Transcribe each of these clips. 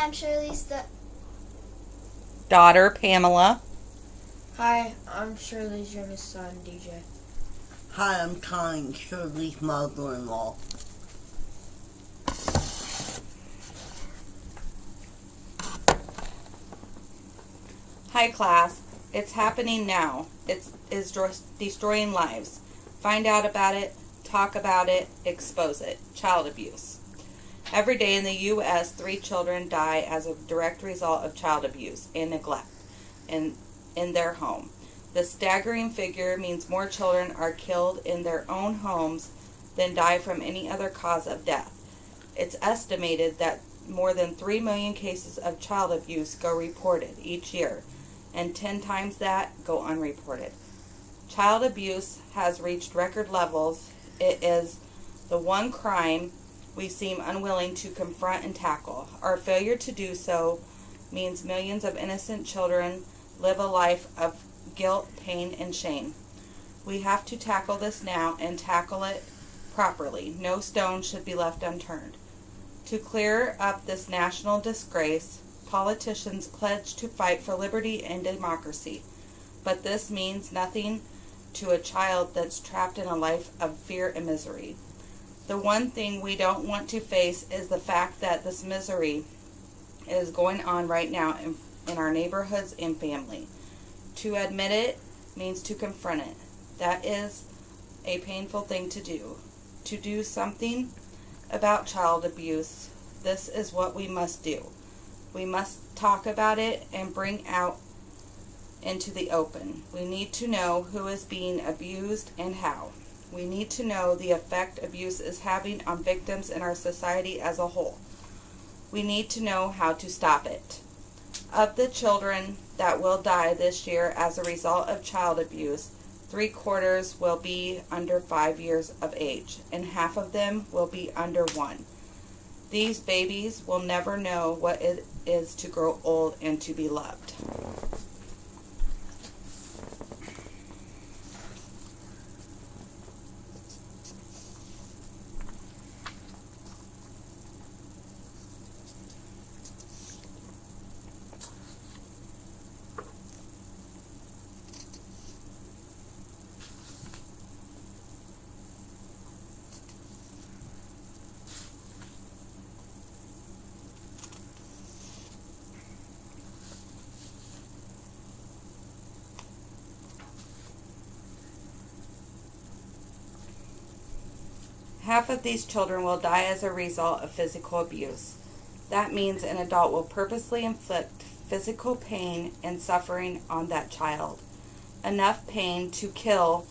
Hi, I'm Shirley's daughter, Pamela. Hi, I'm Shirley's youngest son, DJ. Hi, I'm Colin, Shirley's mother-in-law. Hi, class. It's happening now. It is destroying lives. Find out about it, talk about it, expose it. Child abuse. Every day in the U.S., 3 children die as a direct result of child abuse and neglect in their home. The staggering figure means more children are killed in their own homes than die from any other cause of death. It's estimated that more than 3 million cases of child abuse go reported each year, and 10 times that go unreported. Child abuse has reached record levels. It is the one crime we seem unwilling to confront and tackle. Our failure to do so means millions of innocent children live a life of guilt, pain, and shame. We have to tackle this now and tackle it properly. No stone should be left unturned. To clear up this national disgrace, politicians pledge to fight for liberty and democracy. But this means nothing to a child that's trapped in a life of fear and misery. The one thing we don't want to face is the fact that this misery is going on right now in our neighborhoods and family. To admit it means to confront it. That is a painful thing to do. To do something about child abuse, this is what we must do. We must talk about it and bring out into the open. We need to know who is being abused and how. We need to know the effect abuse is having on victims in our society as a whole. We need to know how to stop it. Of the children that will die this year as a result of child abuse, 3/4 will be under 5 years of age, and half of them will be under 1. These babies will never know what it is to grow old and to be loved. Half of these children will die as a result of physical abuse. That means an adult will purposely inflict physical pain and suffering on that child. Enough pain to kill.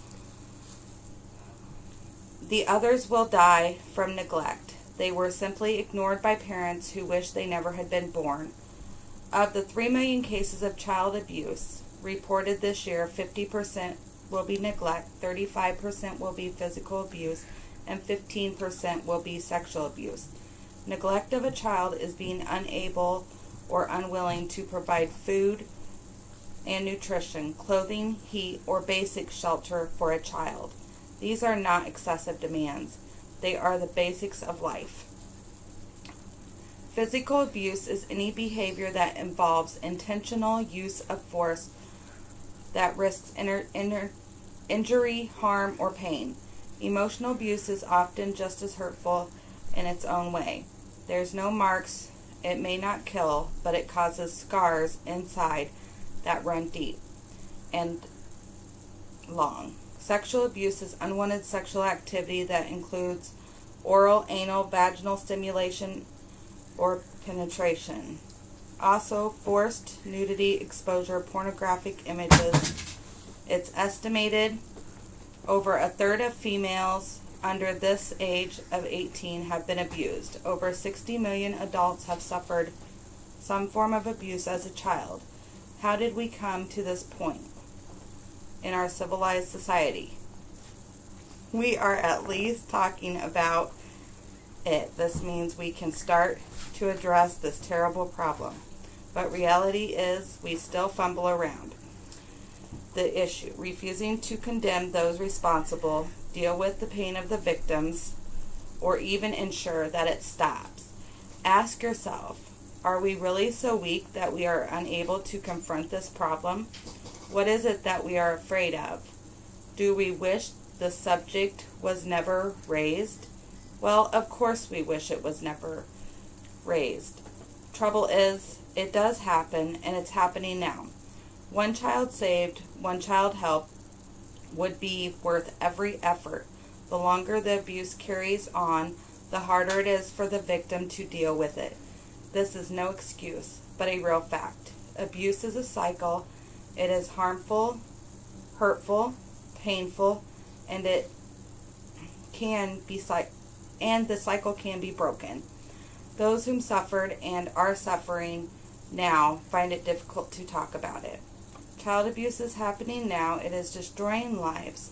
The others will die from neglect. They were simply ignored by parents who wish they never had been born. Of the 3 million cases of child abuse reported this year, 50% will be neglect, 35% will be physical abuse, and 15% will be sexual abuse. Neglect of a child is being unable or unwilling to provide food and nutrition, clothing, heat, or basic shelter for a child. These are not excessive demands. They are the basics of life. Physical abuse is any behavior that involves intentional use of force that risks injury, harm, or pain. Emotional abuse is often just as hurtful in its own way. There's no marks, it may not kill, but it causes scars inside that run deep and long. Sexual abuse is unwanted sexual activity that includes oral, anal, vaginal stimulation, or penetration. Also, forced nudity, exposure, pornographic images. It's estimated over a third of females under this age of 18 have been abused. Over 60 million adults have suffered some form of abuse as a child. How did we come to this point in our civilized society? We are at least talking about it. This means we can start to address this terrible problem. But reality is we still fumble around the issue, refusing to condemn those responsible, deal with the pain of the victims, or even ensure that it stops. Ask yourself, Are we really so weak that we are unable to confront this problem? What is it that we are afraid of? Do we wish the subject was never raised? Well, of course we wish it was never raised. Trouble is, it does happen, and it's happening now. One child saved, one child helped would be worth every effort. The longer the abuse carries on, the harder it is for the victim to deal with it. This is no excuse, but a real fact. Abuse is a cycle. It is harmful, hurtful, painful, and the cycle can be broken. Those whom suffered and are suffering now find it difficult to talk about it. Child abuse is happening now. It is destroying lives.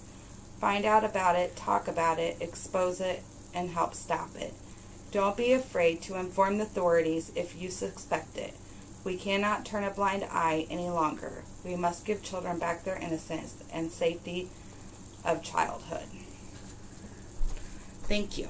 Find out about it, talk about it, expose it, and help stop it. Don't be afraid to inform the authorities if you suspect it. We cannot turn a blind eye any longer. We must give children back their innocence and safety of childhood. Thank you.